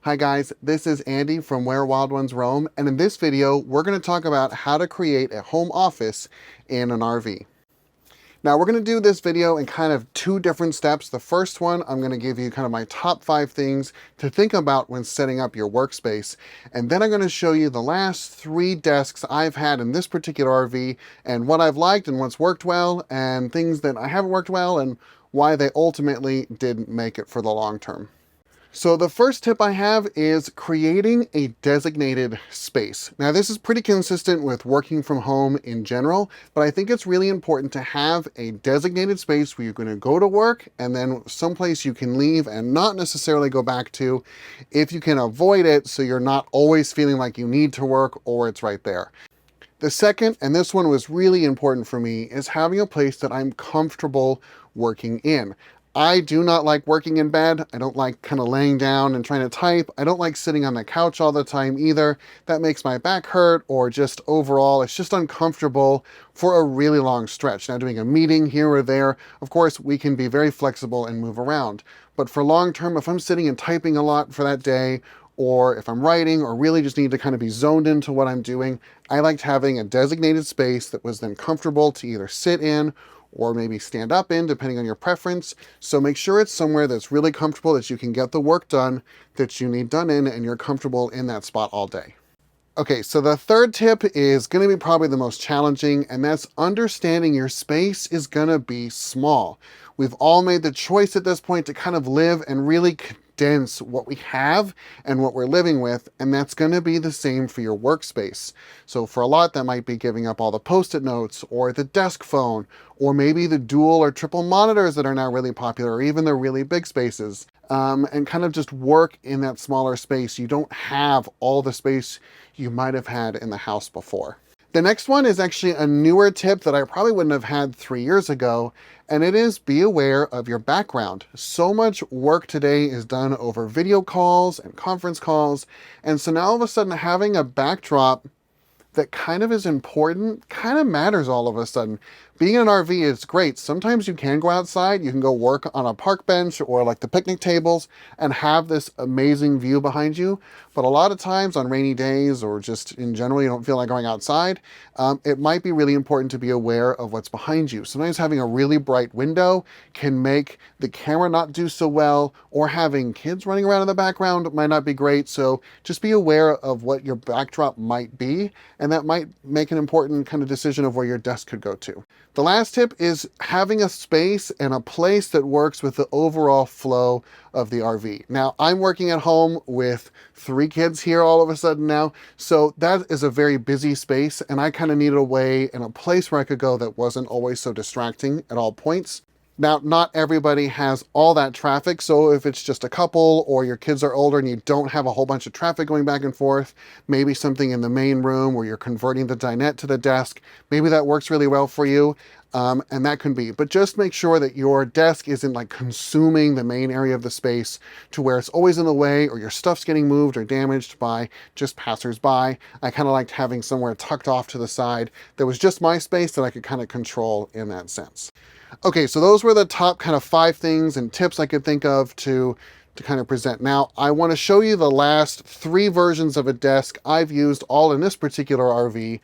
Hi guys, this is Andy from Where Wild Ones Roam, and in this video, we're going to talk about how to create a home office in an RV. Now we're going to do this video in kind of two different steps. The first one, I'm going to give you kind of my top 5 things to think about when setting up your workspace. And then I'm going to show you the last 3 desks I've had in this particular RV and what I've liked and what's worked well and things that I haven't worked well and why they ultimately didn't make it for the long term. So the first tip I have is creating a designated space. Now this is pretty consistent with working from home in general, but I think it's really important to have a designated space where you're going to go to work and then someplace you can leave and not necessarily go back to if you can avoid it, so you're not always feeling like you need to work or it's right there. The second, and this one was really important for me, is having a place that I'm comfortable working in. I do not like working in bed. I don't like kind of laying down and trying to type. I don't like sitting on the couch all the time either. That makes my back hurt, or just overall, it's just uncomfortable for a really long stretch. Now, doing a meeting here or there, of course, we can be very flexible and move around. But for long term, if I'm sitting and typing a lot for that day, or if I'm writing or really just need to kind of be zoned into what I'm doing, I liked having a designated space that was then comfortable to either sit in or maybe stand up in, depending on your preference. So make sure it's somewhere that's really comfortable, that you can get the work done that you need done in, and you're comfortable in that spot all day. Okay, so the third tip is going to be probably the most challenging, and that's understanding your space is going to be small. We've all made the choice at this point to kind of live and really condense what we have and what we're living with, and that's going to be the same for your workspace. So for a lot, that might be giving up all the post-it notes or the desk phone, or maybe the dual or triple monitors that are now really popular, or even the really big spaces. And kind of just work in that smaller space. You don't have all the space you might have had in the house before. The next one is actually a newer tip that I probably wouldn't have had 3 years ago, and it is be aware of your background. So much work today is done over video calls and conference calls, and so now all of a sudden having a backdrop that kind of is important kind of matters all of a sudden. Being in an RV is great. Sometimes you can go outside, you can go work on a park bench or like the picnic tables and have this amazing view behind you. But a lot of times on rainy days or just in general, you don't feel like going outside, it might be really important to be aware of what's behind you. Sometimes having a really bright window can make the camera not do so well, or having kids running around in the background might not be great. So just be aware of what your backdrop might be, and that might make an important kind of decision of where your desk could go to. The last tip is having a space and a place that works with the overall flow of the RV. Now, I'm working at home with 3 kids here all of a sudden now, so that is a very busy space, and I kind of needed a way and a place where I could go that wasn't always so distracting at all points. Now, not everybody has all that traffic, so if it's just a couple or your kids are older and you don't have a whole bunch of traffic going back and forth, maybe something in the main room where you're converting the dinette to the desk, maybe that works really well for you, and that can be. But just make sure that your desk isn't like consuming the main area of the space to where it's always in the way or your stuff's getting moved or damaged by just passersby. I kind of liked having somewhere tucked off to the side that was just my space that I could kind of control in that sense. Okay, so those were the top kind of 5 things and tips I could think of to kind of present. Now, I want to show you the last 3 versions of a desk I've used all in this particular RV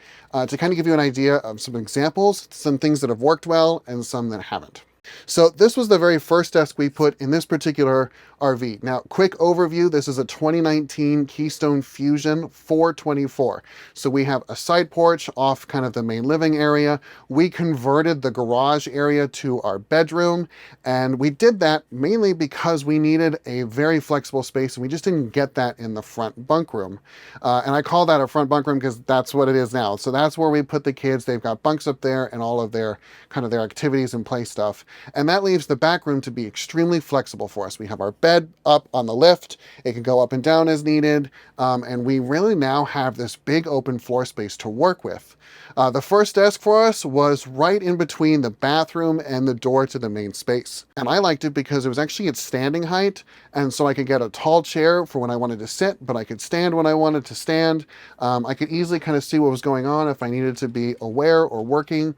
to kind of give you an idea of some examples, some things that have worked well and some that haven't. So this was the very first desk we put in this particular RV. Now, quick overview, this is a 2019 Keystone Fusion 424. So we have a side porch off kind of the main living area. We converted the garage area to our bedroom, and we did that mainly because we needed a very flexible space, and we just didn't get that in the front bunk room. And I call that a front bunk room because that's what it is now. So that's where we put the kids. They've got bunks up there and all of their kind of their activities and play stuff. And that leaves the back room to be extremely flexible for us. We have our bed up on the lift. It can go up and down as needed. And we really now have this big open floor space to work with. The first desk for us was right in between the bathroom and the door to the main space. And I liked it because it was actually at standing height. And so I could get a tall chair for when I wanted to sit, but I could stand when I wanted to stand. I could easily kind of see what was going on if I needed to be aware or working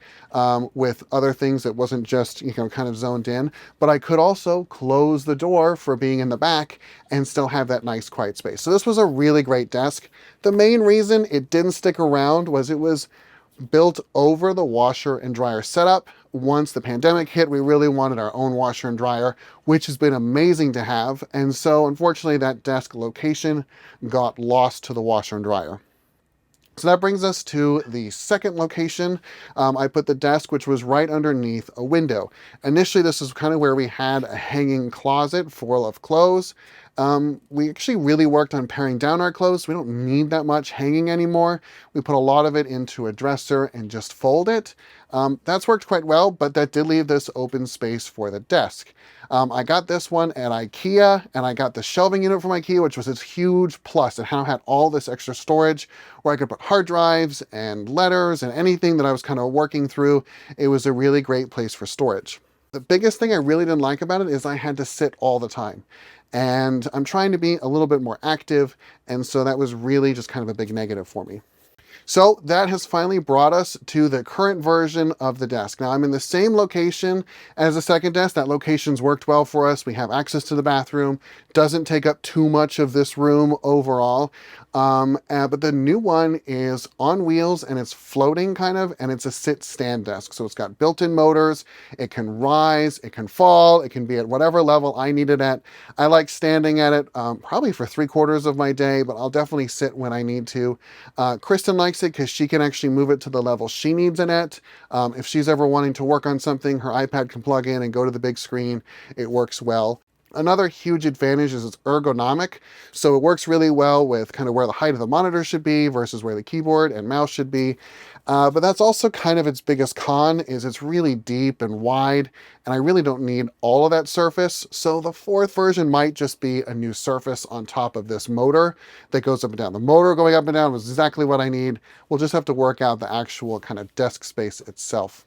with other things that wasn't just, kind of zoned in, but I could also close the door for being in the back and still have that nice quiet space. So this was a really great desk. The main reason it didn't stick around was it was built over the washer and dryer setup. Once the pandemic hit, we really wanted our own washer and dryer, which has been amazing to have. And so unfortunately that desk location got lost to the washer and dryer. So that brings us to the second location. I put the desk, which was right underneath a window. Initially, this is kind of where we had a hanging closet full of clothes. We actually really worked on paring down our clothes. We don't need that much hanging anymore. We put a lot of it into a dresser and just fold it. That's worked quite well, but that did leave this open space for the desk. I got this one at IKEA, and I got the shelving unit from IKEA, which was this huge plus. It now had all this extra storage where I could put hard drives and letters and anything that I was kind of working through. It was a really great place for storage. The biggest thing I really didn't like about it is I had to sit all the time. And I'm trying to be a little bit more active, and so that was really just kind of a big negative for me. So that has finally brought us to the current version of the desk. Now I'm in the same location as the second desk. That location's worked well for us. We have access to the bathroom, doesn't take up too much of this room overall. But the new one is on wheels and it's floating kind of, and it's a sit-stand desk. So it's got built-in motors, it can rise, it can fall, it can be at whatever level I need it at. I like standing at it probably for 3/4 of my day, but I'll definitely sit when I need to. Kristen likes it because she can actually move it to the level she needs it at. If she's ever wanting to work on something, her iPad can plug in and go to the big screen. It works well. Another huge advantage is it's ergonomic. So it works really well with kind of where the height of the monitor should be versus where the keyboard and mouse should be. But that's also kind of its biggest con, is it's really deep and wide, and I really don't need all of that surface. So the fourth version might just be a new surface on top of this motor that goes up and down. The motor going up and down was exactly what I need. We'll just have to work out the actual kind of desk space itself.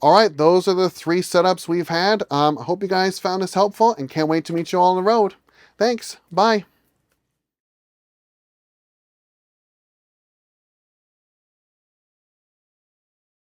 All right, those are the 3 setups we've had. I hope you guys found this helpful and can't wait to meet you all on the road. Thanks. Bye.